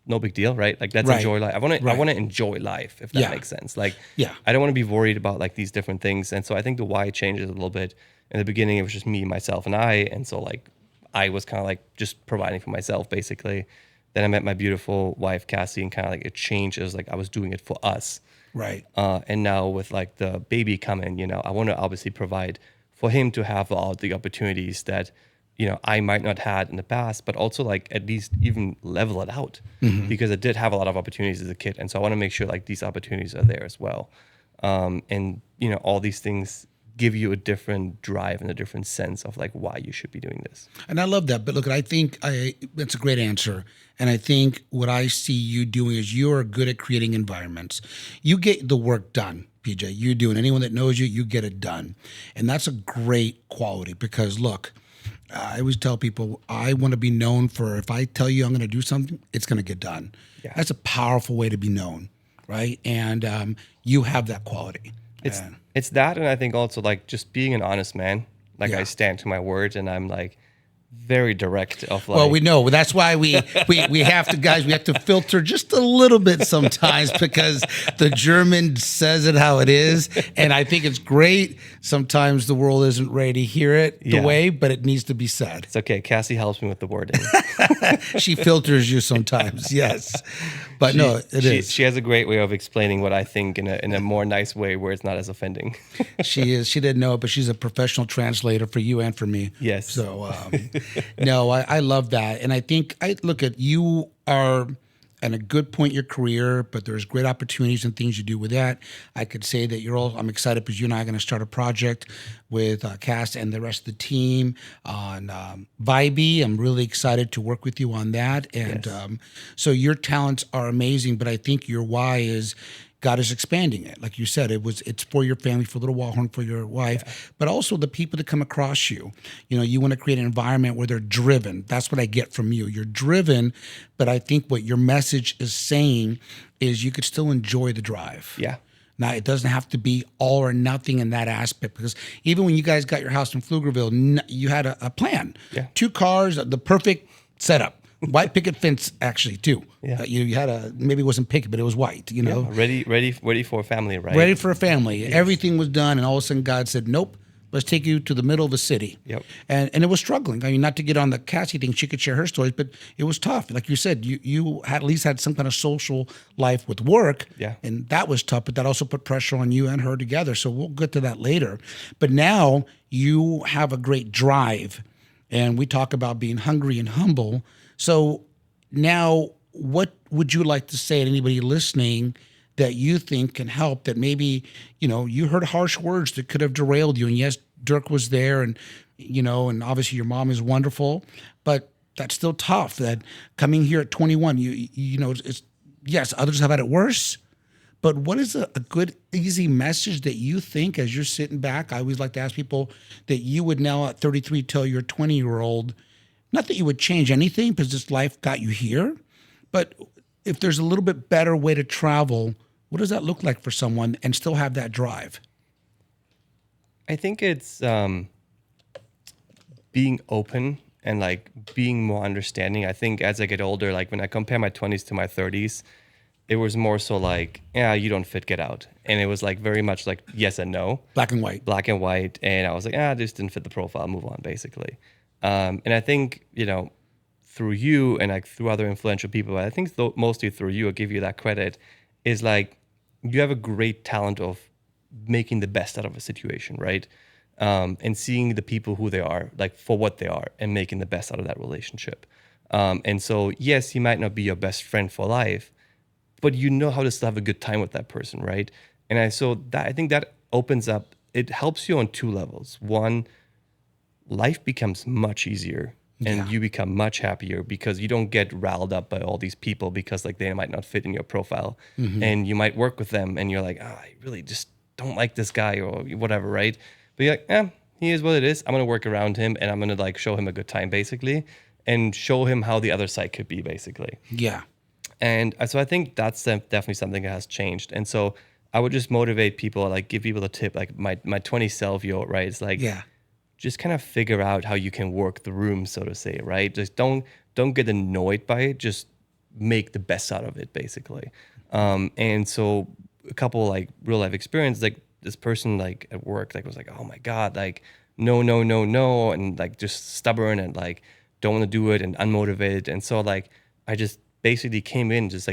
no big deal, right? Like, let's Right. enjoy life. I Right. want to enjoy life, if that Yeah. makes sense. Like, Yeah. I don't want to be worried about like these different things. And so I think the why changes a little bit. In the beginning, it was just me, myself, and I. And so like, I was kind of like just providing for myself, basically. Then I met my beautiful wife, Cassie, and kind of like it changed. It was like I was doing it for us. Right. And now with like the baby coming, I want to obviously provide for him to have all the opportunities that, I might not had in the past, but also like at least even level it out because I did have a lot of opportunities as a kid. And so I want to make sure like these opportunities are there as well. And all these things give you a different drive and a different sense of like why you should be doing this. And I love that. But look, I think that's a great answer. And I think what I see you doing is you are good at creating environments. You get the work done, PJ. You do. And anyone that knows you, you get it done. And that's a great quality because, look, I always tell people I want to be known for if I tell you I'm going to do something, it's going to get done. Yeah. That's a powerful way to be known, right? And you have that quality. It's that, and I think also like just being an honest man. Like I stand to my word, and I'm like very direct. Of like, well, we know that's why we have to, guys. We have to filter just a little bit sometimes because the German says it how it is, and I think it's great. Sometimes the world isn't ready to hear it the way, but it needs to be said. It's okay. Cassie helps me with the wording. She filters you sometimes, yes. But no, it is. She has a great way of explaining what I think in a more nice way where it's not as offending. She is. She didn't know it, but she's a professional translator for you and for me. Yes. So, no, I love that. And I think, look at you are at a good point in your career, but there's great opportunities and things you do with that. I could say that I'm excited because you and I are going to start a project with Cass and the rest of the team on Vibey. I'm really excited to work with you on that. And so your talents are amazing, but I think your why is God is expanding it. Like you said, it's for your family, for little Wallhorn, for your wife, but also the people that come across you. You know, you want to create an environment where they're driven. That's what I get from you. You're driven, but I think what your message is saying is you could still enjoy the drive. Yeah. Now, it doesn't have to be all or nothing in that aspect because even when you guys got your house in Pflugerville, you had a plan. Yeah. 2 cars, the perfect setup. White picket fence, actually, too. Yeah. You had maybe it wasn't picket, but it was white, you know. Yeah, ready for a family, right? Ready for a family. Yes. Everything was done, and all of a sudden God said, nope, let's take you to the middle of the city. Yep. And it was struggling. I mean, not to get on the Cassie thing, she could share her stories, but it was tough. Like you said, you had at least had some kind of social life with work, and that was tough, but that also put pressure on you and her together. So we'll get to that later. But now you have a great drive, and we talk about being hungry and humble. So now what would you like to say to anybody listening that you think can help that maybe, you know, you heard harsh words that could have derailed you. And yes, Dirk was there and, you know, and obviously your mom is wonderful, but that's still tough that coming here at 21, you know, it's yes, others have had it worse, but what is a good, easy message that you think as you're sitting back? I always like to ask people that you would now at 33 tell your 20-year-old, not that you would change anything because this life got you here, but if there's a little bit better way to travel, what does that look like for someone and still have that drive? I think it's being open and like being more understanding. I think as I get older, like when I compare my 20s to my 30s, it was more so like, yeah, you don't fit, get out. And it was like very much like yes and no. Black and white. Black and white. And I was like, this didn't fit the profile, move on, basically. And I think, you know, through you and like through other influential people, but I think mostly through you, I'll give you that credit, is like you have a great talent of making the best out of a situation, right? And seeing the people who they are, like for what they are, and making the best out of that relationship. And so, yes, he might not be your best friend for life, but you know how to still have a good time with that person, right? And I think that opens up, it helps you on 2 levels. One, life becomes much easier and you become much happier because you don't get riled up by all these people because like they might not fit in your profile. Mm-hmm. And you might work with them and you're like, I really just don't like this guy or whatever, right? But you're like, he is what it is. I'm going to work around him and I'm going to like show him a good time basically and show him how the other side could be basically. Yeah. And so I think that's definitely something that has changed. And so I would just motivate people, like give people a tip, like my 20 self, right? It's like, just kind of figure out how you can work the room, so to say, right? Just don't get annoyed by it. Just make the best out of it, basically. And so a couple like real life experience, like this person like at work, like was like, oh my God, like no, and like just stubborn and like don't want to do it and unmotivated. And so like I just basically came in with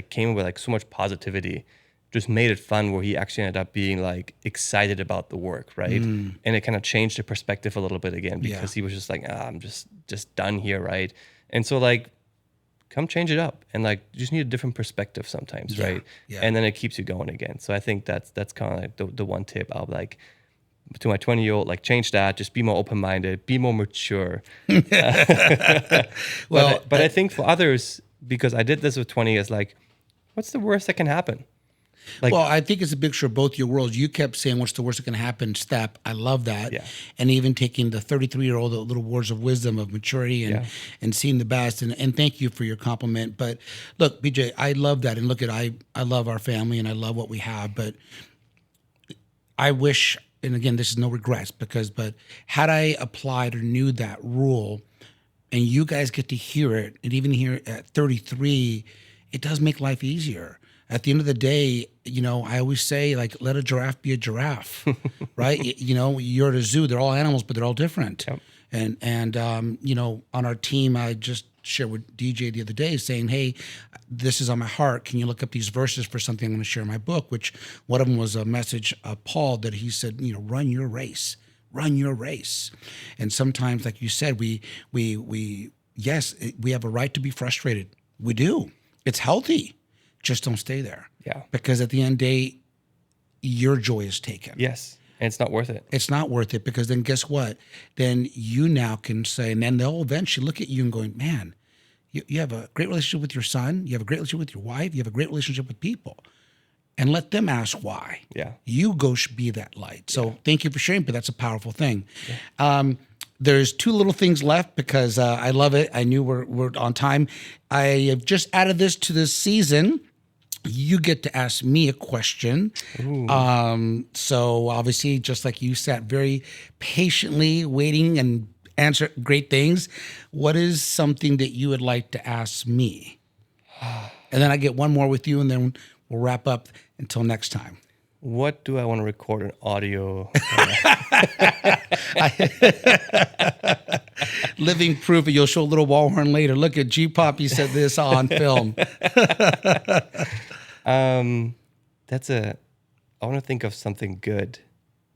like so much positivity, just made it fun where he actually ended up being like excited about the work, right? And it kind of changed the perspective a little bit again because he was just like, I'm just done here, right? And so like, come change it up and like you just need a different perspective sometimes, right? Yeah. And then it keeps you going again. So I think that's kind of like the one tip of like to my 20-year-old, like, change that, just be more open-minded, be more mature. But I think for others, because I did this with 20, is like, what's the worst that can happen? Like, well, I think it's a mixture of both your worlds. You kept saying, what's the worst that can happen? Step. I love that. Yeah. And even taking the 33-year-old little words of wisdom, of maturity, and seeing the best. And thank you for your compliment. But look, BJ, I love that. And look, I love our family and I love what we have. But I wish, and again, this is no regrets, but had I applied or knew that rule, and you guys get to hear it, and even here at 33, it does make life easier. At the end of the day, I always say, like, let a giraffe be a giraffe, right? You're at a zoo. They're all animals, but they're all different. Yep. And on our team, I just shared with DJ the other day saying, hey, this is on my heart. Can you look up these verses for something I'm going to share in my book? Which one of them was a message of Paul that he said, run your race. Run your race. And sometimes, like you said, we have a right to be frustrated. We do. It's healthy. Just don't stay there. Yeah. Because at the end of the day, your joy is taken. Yes. And it's not worth it. It's not worth it, because then guess what? Then you now can say, and then they'll eventually look at you and going, man, you have a great relationship with your son. You have a great relationship with your wife. You have a great relationship with people. And let them ask why. Yeah. You go be that light. So thank you for sharing, but that's a powerful thing. Yeah. There's two little things left because I love it. I knew we're on time. I have just added this to this season. You get to ask me a question. So obviously, just like you sat very patiently waiting and answer great things, what is something that you would like to ask me? And then I get one more with you, and then we'll wrap up until next time. What do I want to record in audio? Living proof. You'll show a little Wallhorn later. Look at G-Pop. He said this on film. I want to think of something good.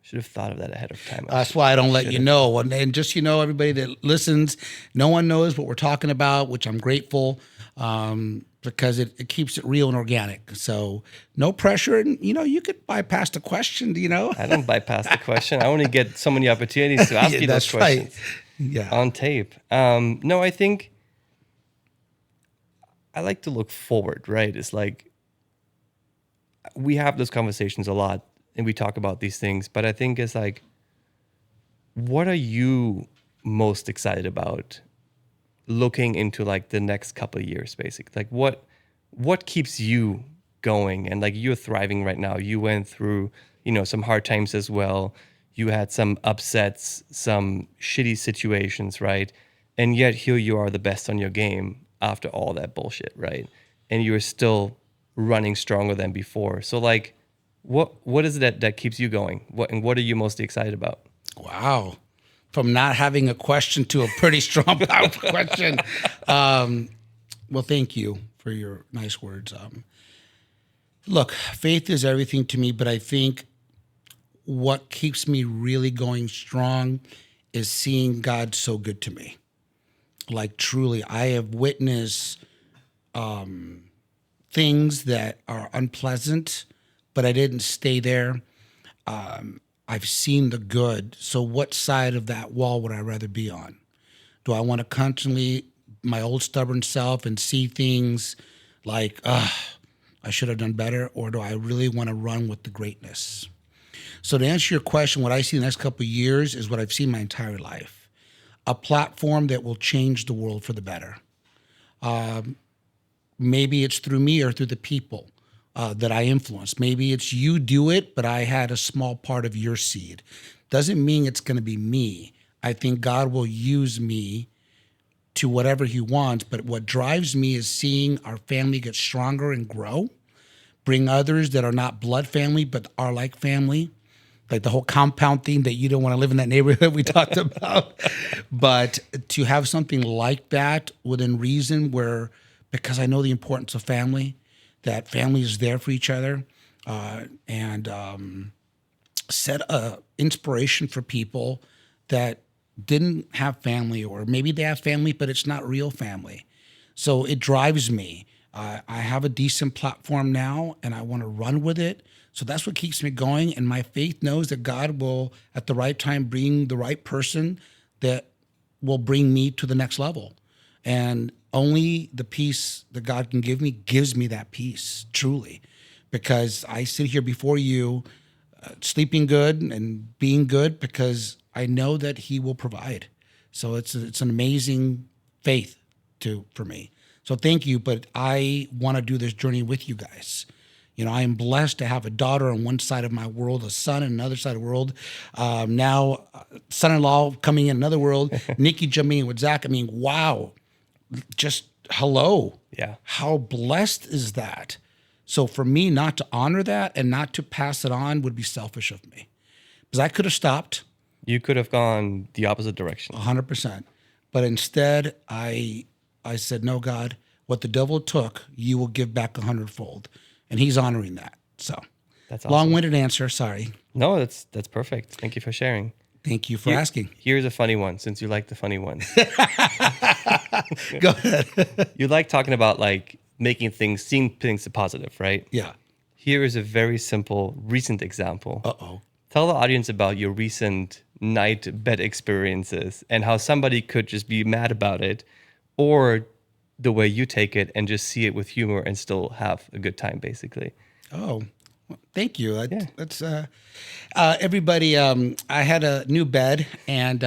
Should have thought of that ahead of time. That's why I don't let you know. And just, everybody that listens, no one knows what we're talking about, which I'm grateful, because it keeps it real and organic. So no pressure. And, you could bypass the question, I don't bypass the question. I only get so many opportunities to ask you those questions on tape. No, I think I like to look forward, right? It's like we have those conversations a lot and we talk about these things, but I think it's like, what are you most excited about looking into like the next couple of years, basically? Like what keeps you going? And like, you're thriving right now. You went through, some hard times as well. You had some upsets, some shitty situations, right? And yet here you are, the best on your game after all that bullshit, right? And you're still running stronger than before. So like, what is it that keeps you going? What are you most excited about? Wow. From not having a question to a pretty strong, powerful question. Well, thank you for your nice words. Look, faith is everything to me, but I think what keeps me really going strong is seeing God so good to me. Like, truly, I have witnessed things that are unpleasant, but I didn't stay there. I've seen the good. So what side of that wall would I rather be on? Do I want to constantly my old stubborn self and see things like, I should have done better? Or do I really want to run with the greatness? So to answer your question, what I see in the next couple of years is what I've seen my entire life. A platform that will change the world for the better. Maybe it's through me or through the people that I influence. Maybe it's you do it, but I had a small part of your seed. Doesn't mean it's going to be me. I think God will use me to whatever he wants, but what drives me is seeing our family get stronger and grow, bring others that are not blood family, but are like family, like the whole compound thing that you don't want to live in that neighborhood we talked about. But to have something like that within reason where, because I know the importance of family, that family is there for each other, and set a inspiration for people that didn't have family, or maybe they have family, but it's not real family. So it drives me. I have a decent platform now, and I want to run with it. So that's what keeps me going. And my faith knows that God will, at the right time, bring the right person that will bring me to the next level. And only the peace that God can give me gives me that peace, truly. Because I sit here before you, sleeping good and being good, because I know that He will provide. So it's an amazing faith for me. So thank you. But I want to do this journey with you guys. I am blessed to have a daughter on one side of my world, a son on another side of the world. Now, son-in-law coming in another world, Nikki jumping in with Zach. I mean, wow. Just hello. Yeah. How blessed is that? So for me not to honor that and not to pass it on would be selfish of me. Because I could have stopped. You could have gone the opposite direction. 100%. But instead, I said, no, God, what the devil took, you will give back 100-fold. And He's honoring that. So That's awesome. Long-winded answer. Sorry. No, that's perfect. Thank you for sharing. Thank you for asking. Here's a funny one, since you like the funny ones. Go ahead. You like talking about like seeing things positive, right? Yeah. Here is a very simple recent example. Uh-oh. Tell the audience about your recent night bed experiences and how somebody could just be mad about it, or the way you take it and just see it with humor and still have a good time, basically. Oh, well, thank you. That's everybody. I had a new bed, and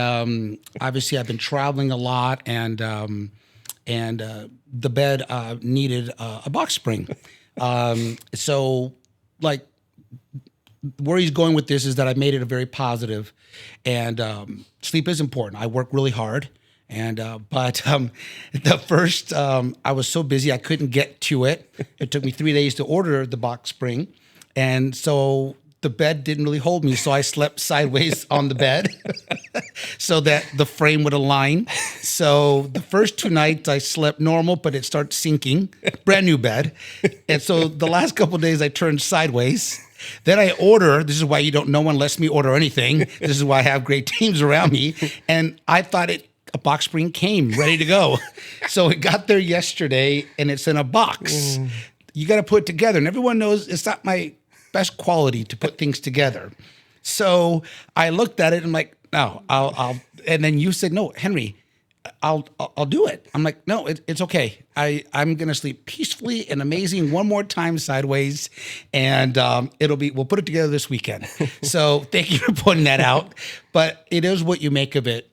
obviously I've been traveling a lot, and the bed needed a box spring. So, like, where he's going with this is that I made it a very positive, and sleep is important. I work really hard. But the first, I was so busy, I couldn't get to it. It took me 3 days to order the box spring. And so the bed didn't really hold me. So I slept sideways on the bed so that the frame would align. So the first 2 nights I slept normal, but it started sinking, brand new bed. And so the last couple of days I turned sideways. Then I order. This is why no one lets me order anything. This is why I have great teams around me. And I thought a box spring came ready to go. So it got there yesterday and it's in a box. You got to put it together. And everyone knows it's not my best quality to put things together. So I looked at it and I'm like, no, I'll, and then you said, no, Henry, I'll do it. I'm like, no, it's okay. I'm going to sleep peacefully and amazing one more time sideways. And we'll put it together this weekend. So thank you for pointing that out. But it is what you make of it.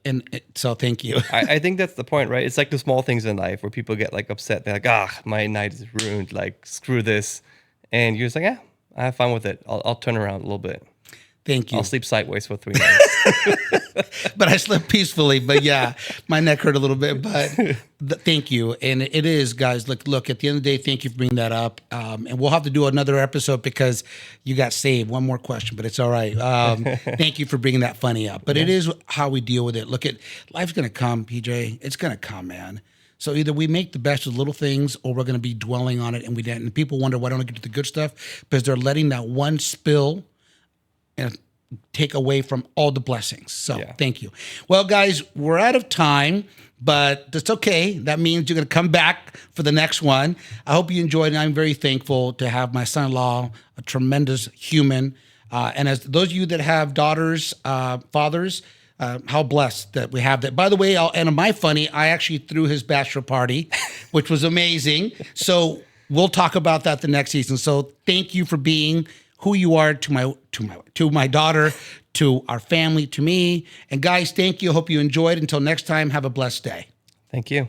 So thank you. I think that's the point, right? It's like the small things in life where people get like upset. They're like, my night is ruined. Like, screw this. And you're just like, I have fun with it. I'll turn around a little bit. Thank you. I'll sleep sideways for 3 nights. But I slept peacefully. But yeah, my neck hurt a little bit. But thank you. And it is, guys, look, at the end of the day, thank you for bringing that up. And we'll have to do another episode because you got saved. One more question, but it's all right. Thank you for bringing that funny up. But It is how we deal with it. Look, life's going to come, PJ. It's going to come, man. So either we make the best of little things or we're going to be dwelling on it. And people wonder, why don't I get to the good stuff? Because they're letting that one spill and take away from all the blessings. So Thank you. Well, guys, we're out of time, but that's okay. That means you're going to come back for the next one. I hope you enjoyed it. I'm very thankful to have my son-in-law, a tremendous human. And as those of you that have daughters, fathers, how blessed that we have that. By the way, and my funny, I actually threw his bachelor party, which was amazing. So we'll talk about that the next season. So thank you for being who you are to my daughter, to our family, to me. And guys, thank you. Hope you enjoyed. Until next time, have a blessed day. Thank you.